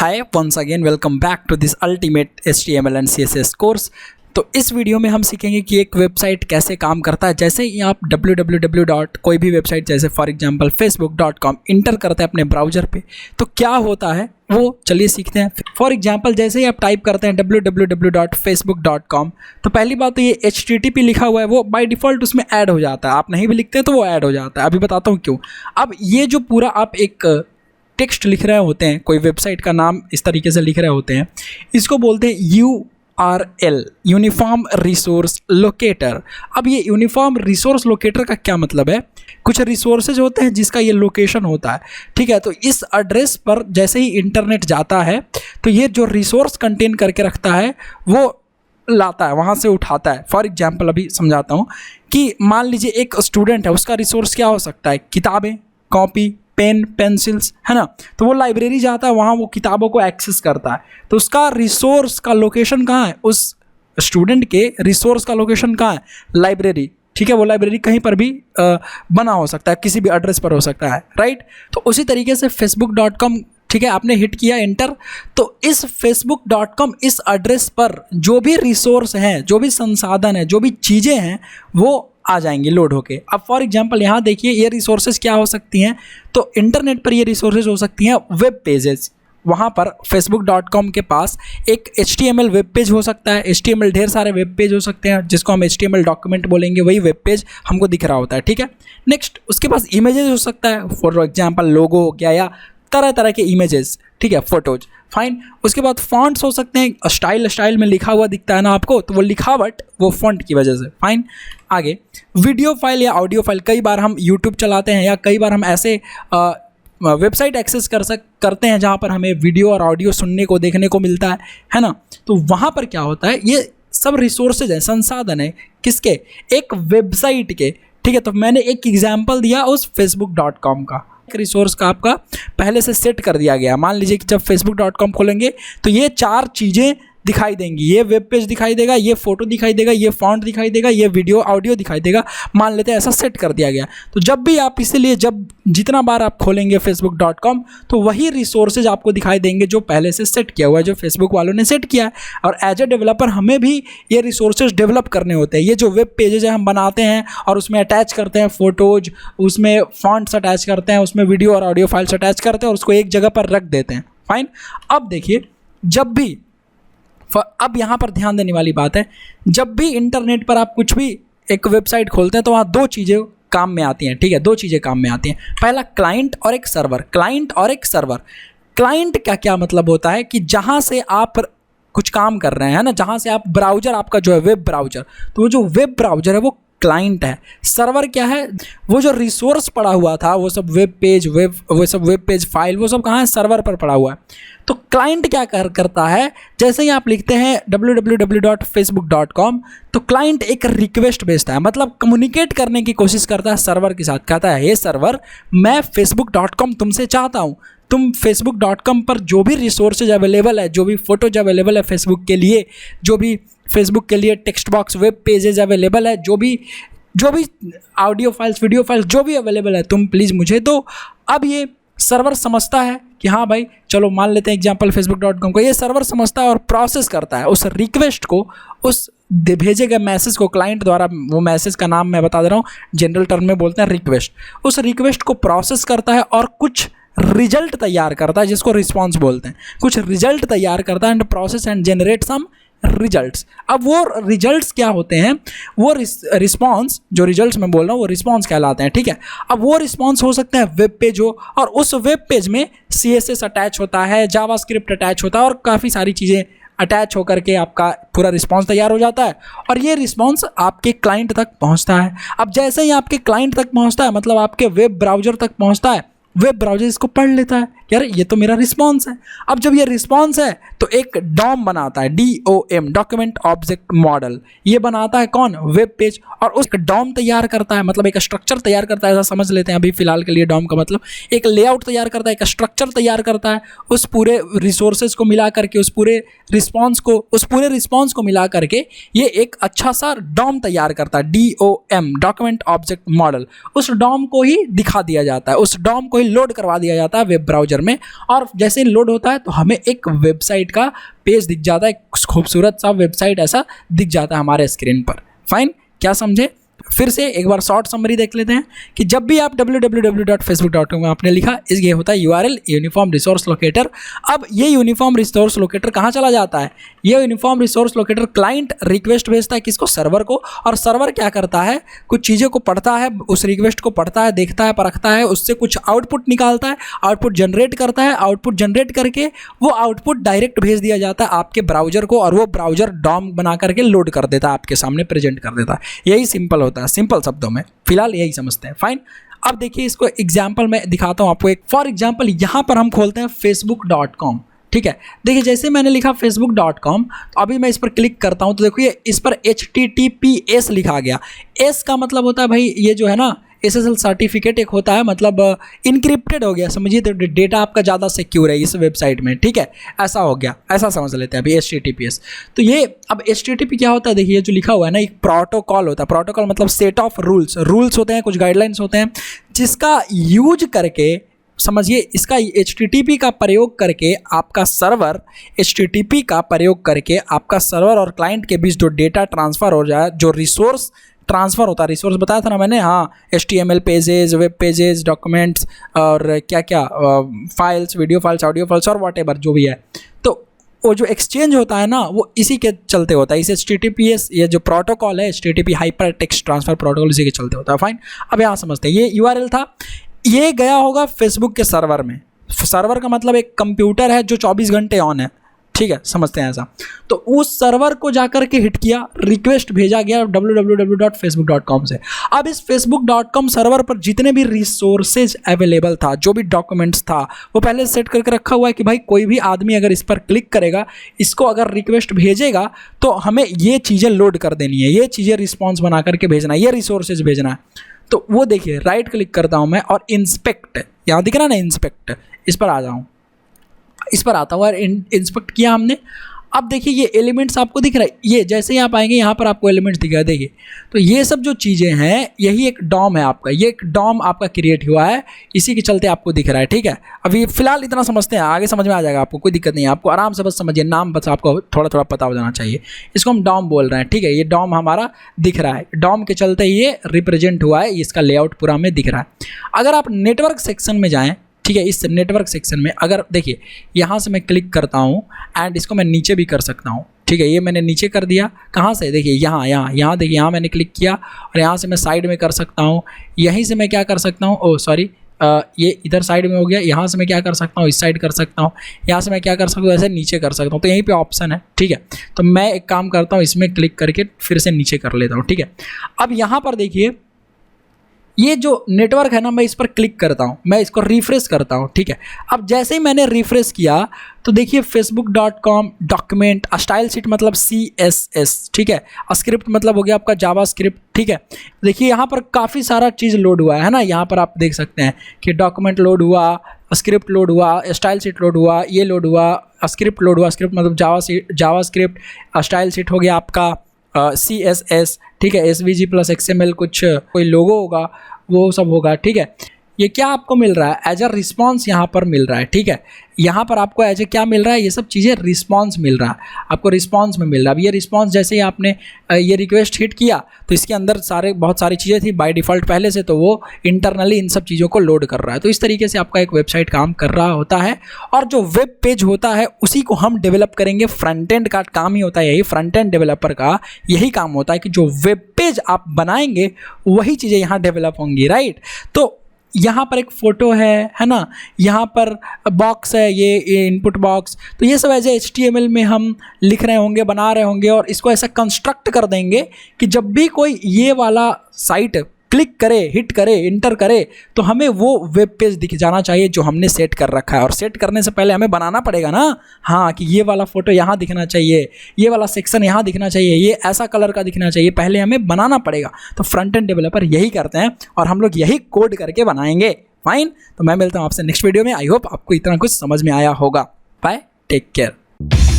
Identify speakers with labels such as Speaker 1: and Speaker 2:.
Speaker 1: Hi once again welcome back to this ultimate HTML and CSS course. तो इस video में हम सीखेंगे कि एक वेबसाइट कैसे काम करता है। जैसे ही आप www. कोई भी वेबसाइट जैसे फॉर एग्जांपल facebook.com इंटर करते हैं अपने ब्राउज़र पे तो क्या होता है वो चलिए सीखते हैं। फॉर एग्जांपल जैसे ही आप टाइप करते हैं www.facebook.com तो पहली बात तो ये HTTP लिखा हुआ है वो बाय डिफ़ॉल्ट उसमें ऐड हो जाता है। आप नहीं भी लिखते हैं तो वो ऐड हो जाता है। अभी बताता हूँ क्यों। अब ये जो पूरा आप एक टेक्स्ट लिख रहे होते हैं, कोई वेबसाइट का नाम इस तरीके से लिख रहे होते हैं, इसको बोलते हैं URL, यूनिफॉर्म रिसोर्स लोकेटर। अब ये यूनिफॉर्म रिसोर्स लोकेटर का क्या मतलब है? कुछ रिसोर्सेज होते हैं जिसका ये लोकेशन होता है, ठीक है। तो इस एड्रेस पर जैसे ही इंटरनेट जाता है तो ये जो रिसोर्स कंटेन करके रखता है वो लाता है, वहाँ से उठाता है। फॉर एग्जाम्पल अभी समझाता हूँ कि मान लीजिए एक स्टूडेंट है, उसका रिसोर्स क्या हो सकता है? किताबें, कॉपी, पेन, पेंसिल्स, है ना। तो वो लाइब्रेरी जाता है, वहाँ वो किताबों को एक्सेस करता है। तो उसका रिसोर्स का लोकेशन कहाँ है? उस स्टूडेंट के रिसोर्स का लोकेशन कहाँ है? लाइब्रेरी, ठीक है। वो लाइब्रेरी कहीं पर भी बना हो सकता है, किसी भी एड्रेस पर हो सकता है, राइट। तो उसी तरीके से facebook.com, ठीक है, आपने हिट किया एंटर तो इस facebook.com इस एड्रेस पर जो भी रिसोर्स हैं, जो भी संसाधन है, जो भी चीज़ें हैं वो आ जाएंगी लोड होके। अब फॉर एग्जांपल यहाँ देखिए ये रिसोर्सेज क्या हो सकती हैं। तो इंटरनेट पर ये रिसोर्सेज हो सकती हैं वेब पेजेस। वहाँ पर facebook.com के पास एक HTML वेब पेज हो सकता है। HTML ढेर सारे वेब पेज हो सकते हैं जिसको हम HTML डॉक्यूमेंट बोलेंगे, वही वेब पेज हमको दिख रहा होता है, ठीक है। नेक्स्ट उसके पास इमेजेस हो सकता है, फॉर एग्जांपल लोगो हो गया या तरह तरह के इमेजेस, ठीक है, फोटोज, फाइन। उसके बाद फॉन्ट्स हो सकते हैं, स्टाइल में लिखा हुआ दिखता है ना आपको, तो वो लिखावट वो फॉन्ट की वजह से, फाइन। आगे वीडियो फाइल या ऑडियो फाइल, कई बार हम यूट्यूब चलाते हैं या कई बार हम ऐसे वेबसाइट एक्सेस करते हैं जहाँ पर हमें वीडियो और ऑडियो सुनने को देखने को मिलता है ना। तो वहाँ पर क्या होता है, ये सब रिसोर्सेज हैं, संसाधन है किसके? एक वेबसाइट के, ठीक है। तो मैंने एक एग्जाम्पल दिया उस facebook.com का, रिसोर्स का आपका पहले से सेट कर दिया गया। मान लीजिए कि जब facebook.com खोलेंगे तो ये चार चीज़ें दिखाई देंगी, ये वेब पेज दिखाई देगा, ये फोटो दिखाई देगा, ये फॉन्ट दिखाई देगा, ये वीडियो ऑडियो दिखाई देगा। मान लेते हैं ऐसा सेट कर दिया गया। तो जब भी आप इसीलिए जब जितना बार आप खोलेंगे facebook.com तो वही रिसोर्सेज आपको दिखाई देंगे जो पहले से सेट किया हुआ है, जो फेसबुक वालों ने सेट किया है। और एज ए डेवलपर हमें भी ये रिसोर्सेज डेवलप करने होते हैं। ये जो वेब पेजेज है हम बनाते हैं और उसमें अटैच करते हैं फोटोज, उसमें फॉन्ट्स अटैच करते हैं, उसमें वीडियो और ऑडियो फाइल्स अटैच करते हैं और उसको एक जगह पर रख देते हैं, फाइन। अब देखिए जब भी अब यहाँ पर ध्यान देने वाली बात है, जब भी इंटरनेट पर आप कुछ भी एक वेबसाइट खोलते हैं तो वहाँ दो चीज़ें काम में आती हैं, ठीक है। दो चीज़ें काम में आती हैं, पहला क्लाइंट और एक सर्वर। क्लाइंट और एक सर्वर। क्लाइंट का क्या मतलब होता है कि जहाँ से आप कुछ काम कर रहे हैं ना, जहाँ से आप ब्राउज़र आपका जो है वेब ब्राउज़र, तो वो जो वेब ब्राउज़र है वो क्लाइंट है। सर्वर क्या है? वो जो रिसोर्स पड़ा हुआ था, वो सब वेब पेज फाइल, वो सब कहाँ है? सर्वर पर पड़ा हुआ है। तो क्लाइंट क्या करता है? जैसे ही आप लिखते हैं www.facebook.com तो क्लाइंट एक रिक्वेस्ट भेजता है, मतलब कम्युनिकेट करने की कोशिश करता है सर्वर के साथ। कहता है हे सर्वर, मैं facebook.com तुमसे चाहता हूँ, तुम facebook.com पर जो भी रिसोर्सेज अवेलेबल है, जो भी फोटोज अवेलेबल है फेसबुक के लिए, जो भी फेसबुक के लिए text box web pages available है, जो भी ऑडियो फाइल्स, वीडियो फाइल्स जो भी अवेलेबल है, तुम प्लीज़ मुझे दो। अब ये सर्वर समझता है कि हाँ भाई चलो मान लेते हैं एग्जाम्पल facebook.com को, ये सर्वर समझता है और प्रोसेस करता है उस रिक्वेस्ट को, उस भेजे गए मैसेज को क्लाइंट द्वारा। वो मैसेज का नाम मैं बता दे रहा हूँ, जनरल टर्म में बोलते हैं रिक्वेस्ट। उस रिक्वेस्ट को प्रोसेस करता है और कुछ रिजल्ट तैयार करता है जिसको रिस्पॉन्स बोलते हैं। कुछ रिजल्ट तैयार करता है and process and generate some results. अब वो रिजल्ट्स क्या होते हैं? वो रिस्पॉन्स, जो रिजल्ट्स मैं बोल रहा हूँ वो रिस्पॉन्स कहलाते हैं, ठीक है। अब वो रिस्पॉन्स हो सकते हैं वेब पेज हो, और उस वेब पेज में CSS अटैच होता है, जावास्क्रिप्ट अटैच होता है और काफ़ी सारी चीज़ें अटैच होकर के आपका पूरा रिस्पॉन्स तैयार हो जाता है और ये रिस्पॉन्स आपके क्लाइंट तक पहुँचता है। अब जैसे ही आपके क्लाइंट तक पहुँचता है, मतलब आपके वेब ब्राउज़र तक पहुँचता है, वेब ब्राउज़र इसको पढ़ लेता है, यार ये तो मेरा रिस्पॉन्स है। अब जब ये रिस्पॉन्स है तो एक डॉम बनाता है, DOM, डॉक्यूमेंट ऑब्जेक्ट मॉडल। ये बनाता है कौन? Web page. और उस डॉम तैयार करता है, मतलब एक स्ट्रक्चर तैयार करता है, ऐसा समझ लेते हैं अभी फिलहाल के लिए। डॉम का मतलब एक लेआउट तैयार करता है, एक स्ट्रक्चर तैयार करता है, उस पूरे रिसोर्सेज को मिला करके, उस पूरे रिस्पॉन्स को मिला करके ये एक अच्छा सा डॉम तैयार करता है, DOM, डॉक्यूमेंट ऑब्जेक्ट मॉडल। उस डॉम को ही दिखा दिया जाता है, उस डॉम को ही लोड करवा दिया जाता है वेब ब्राउज़र ब्राउज़र में, और जैसे लोड होता है तो हमें एक वेबसाइट का पेज दिख जाता है, एक खूबसूरत सा वेबसाइट ऐसा दिख जाता है हमारे स्क्रीन पर। फाइन, क्या समझे? फिर से एक बार शॉर्ट समरी देख लेते हैं कि जब भी आप www.facebook.com में आपने लिखा, इस ये होता है URL यूनिफॉर्म रिसोर्स लोकेटर। अब ये यूनिफॉर्म रिसोर्स लोकेटर कहाँ चला जाता है? ये uniform resource locator client request भेजता है किसको? सर्वर को, और सर्वर क्या करता है? कुछ चीज़ों को पढ़ता है, उस रिक्वेस्ट को पढ़ता है, देखता है, परखता है, उससे कुछ आउटपुट निकालता है, आउटपुट जनरेट करता है, आउटपुट जनरेट करके वो आउटपुट डायरेक्ट भेज दिया जाता है आपके ब्राउजर को, और वो ब्राउजर डॉम बना करके लोड कर देता है, आपके सामने प्रेजेंट कर देता है। यही सिंपल होता है, सिंपल शब्दों में फिलहाल यही समझते हैं। फाइन, अब देखिए इसको एग्जाम्पल में दिखाता हूं आपको एक। फॉर एग्जाम्पल यहां पर हम खोलते हैं facebook.com। ठीक है, देखिए जैसे मैंने लिखा facebook.com, तो अभी मैं इस पर क्लिक करता हूं तो देखिए इस पर HTTPS लिखा गया। एस का मतलब होता है भाई ये जो है ना SSL सर्टिफिकेट एक होता है, मतलब इनक्रिप्टेड हो गया, समझिए, तो डेटा आपका ज़्यादा सिक्योर है इस वेबसाइट में। ठीक है, ऐसा हो गया, ऐसा समझ लेते हैं अभी HTTPS। तो ये अब HTTP क्या होता है? देखिए जो लिखा हुआ है ना, एक प्रोटोकॉल होता है। प्रोटोकॉल मतलब सेट ऑफ रूल्स होते हैं, कुछ गाइडलाइंस होते हैं, जिसका यूज करके, समझिए, इसका HTTP का प्रयोग करके आपका सर्वर, HTTP का प्रयोग करके आपका सर्वर और क्लाइंट के बीच जो डेटा ट्रांसफ़र हो जाए, जो रिसोर्स ट्रांसफ़र होता है, रिसोर्स बताया था ना मैंने, हाँ, HTML pages, web pages, documents और क्या क्या files, video files, audio files और व्हाटएवर जो भी है, तो वो जो एक्सचेंज होता है ना वो इसी के चलते होता है। इस HTTPS ये जो प्रोटोकॉल है, HTTP hyper text transfer protocol, इसी के चलते होता है। फाइन, अब यहाँ समझते हैं, ये URL था, ये गया होगा फेसबुक के सर्वर में। सर्वर का मतलब एक कंप्यूटर है जो 24 घंटे ऑन है। ठीक है, समझते हैं ऐसा। तो उस सर्वर को जाकर के हिट किया, रिक्वेस्ट भेजा गया www.facebook.com से। अब इस facebook.com सर्वर पर जितने भी रिसोर्सेज अवेलेबल था, जो भी डॉक्यूमेंट्स था, वो पहले सेट करके रखा हुआ है कि भाई कोई भी आदमी अगर इस पर क्लिक करेगा, इसको अगर रिक्वेस्ट भेजेगा तो हमें ये चीज़ें लोड कर देनी है, ये चीज़ें रिस्पॉन्स बना करके भेजना है, ये रिसोर्सेज भेजना है। तो वो देखिए, राइट क्लिक करता हूँ मैं और इंस्पेक्ट, यहाँ दिख रहा है ना इंस्पेक्ट, इस पर आ जाऊँ, इस पर आता हुआ इंस्पेक्ट किया हमने। अब देखिए ये एलिमेंट्स आपको दिख रहा है, ये जैसे ही आप आएंगे यहाँ पर आपको एलिमेंट्स दिख रहा है। देखिए तो ये सब जो चीज़ें हैं, यही एक डॉम है आपका, ये एक डॉम आपका क्रिएट हुआ है, इसी के चलते आपको दिख रहा है। ठीक है, अभी फिलहाल इतना समझते हैं, आगे समझ में आ जाएगा आपको, कोई दिक्कत नहीं है, आपको आराम से बस समझिए, नाम बस आपको थोड़ा थोड़ा पता हो जाना चाहिए। इसको हम डॉम बोल रहे हैं। ठीक है, ये डॉम हमारा दिख रहा है, डॉम के चलते ये रिप्रेजेंट हुआ है, इसका लेआउट पूरा हमें दिख रहा है। अगर आप नेटवर्क सेक्शन में जाएँ, ठीक है, इस नेटवर्क सेक्शन में अगर देखिए यहाँ से मैं क्लिक करता हूँ एंड इसको मैं नीचे भी कर सकता हूँ। ठीक है, ये मैंने नीचे कर दिया, कहाँ से? देखिए यहाँ देखिए, यहाँ मैंने क्लिक किया और यहाँ से मैं साइड में कर सकता हूँ। यहीं से मैं क्या कर सकता हूँ, ओह सॉरी, ये इधर साइड में हो गया। यहाँ से मैं क्या कर सकता हूँ, इस साइड कर सकता हूँ। यहाँ से मैं क्या कर सकता हूँ, ऐसे नीचे कर सकता हूँ। तो यहीं पे ऑप्शन है। ठीक है, तो मैं एक काम करता हूँ, इसमें क्लिक करके फिर से नीचे कर लेता हूँ। ठीक है, अब यहाँ पर देखिए ये जो नेटवर्क है ना, मैं इस पर क्लिक करता हूँ, मैं इसको रिफ्रेश करता हूँ। ठीक है, अब जैसे ही मैंने रिफ्रेश किया तो देखिए facebook.com डॉक्यूमेंट, स्टाइल शीट मतलब CSS, ठीक है, स्क्रिप्ट मतलब हो गया आपका जावा स्क्रिप्ट। ठीक है, देखिए यहाँ पर काफ़ी सारा चीज़ लोड हुआ है ना, यहाँ पर आप देख सकते हैं कि डॉक्यूमेंट लोड हुआ, स्क्रिप्ट लोड हुआ, स्टाइल शीट लोड हुआ, ये लोड हुआ, स्क्रिप्ट लोड हुआ, स्क्रिप्ट मतलब जावा स्क्रिप्ट, स्टाइल शीट हो गया आपका CSS। ठीक है, SVG प्लस XML, कुछ कोई लोगो होगा, वो सब होगा। ठीक है, ये क्या आपको मिल रहा है? एज अ रिस्पॉन्स यहाँ पर मिल रहा है। ठीक है, यहाँ पर आपको एज ए क्या मिल रहा है? ये सब चीज़ें रिस्पॉन्स मिल रहा है आपको, रिस्पॉन्स में मिल रहा है। अब ये रिस्पॉन्स जैसे ही आपने ये रिक्वेस्ट हिट किया तो इसके अंदर बहुत सारी चीज़ें थी बाय डिफ़ॉल्ट पहले से, तो वो इंटरनली इन सब चीज़ों को लोड कर रहा है। तो इस तरीके से आपका एक वेबसाइट काम कर रहा होता है। और जो वेब पेज होता है उसी को हम डेवलप करेंगे। फ्रंट एंड का काम ही होता है यही, फ्रंट एंड डेवलपर का यही काम होता है कि जो वेब पेज आप बनाएंगे वही चीज़ें यहाँ डेवलप होंगी। राइट, तो यहाँ पर एक फ़ोटो है ना, यहाँ पर बॉक्स है, ये इनपुट बॉक्स, तो ये सब ऐसे HTML में हम लिख रहे होंगे, बना रहे होंगे, और इसको ऐसा कंस्ट्रक्ट कर देंगे कि जब भी कोई ये वाला साइट क्लिक करे, हिट करे, इंटर करे, तो हमें वो वेब पेज दिख जाना चाहिए जो हमने सेट कर रखा है। और सेट करने से पहले हमें बनाना पड़ेगा ना, हाँ, कि ये वाला फ़ोटो यहाँ दिखना चाहिए, ये वाला सेक्शन यहाँ दिखना चाहिए, ये ऐसा कलर का दिखना चाहिए, पहले हमें बनाना पड़ेगा। तो फ्रंट एंड डेवलपर यही करते हैं और हम लोग यही कोड करके बनाएंगे। फाइन, तो मैं मिलता हूँ आपसे नेक्स्ट वीडियो में। आई होप आपको इतना कुछ समझ में आया होगा। Bye, take care.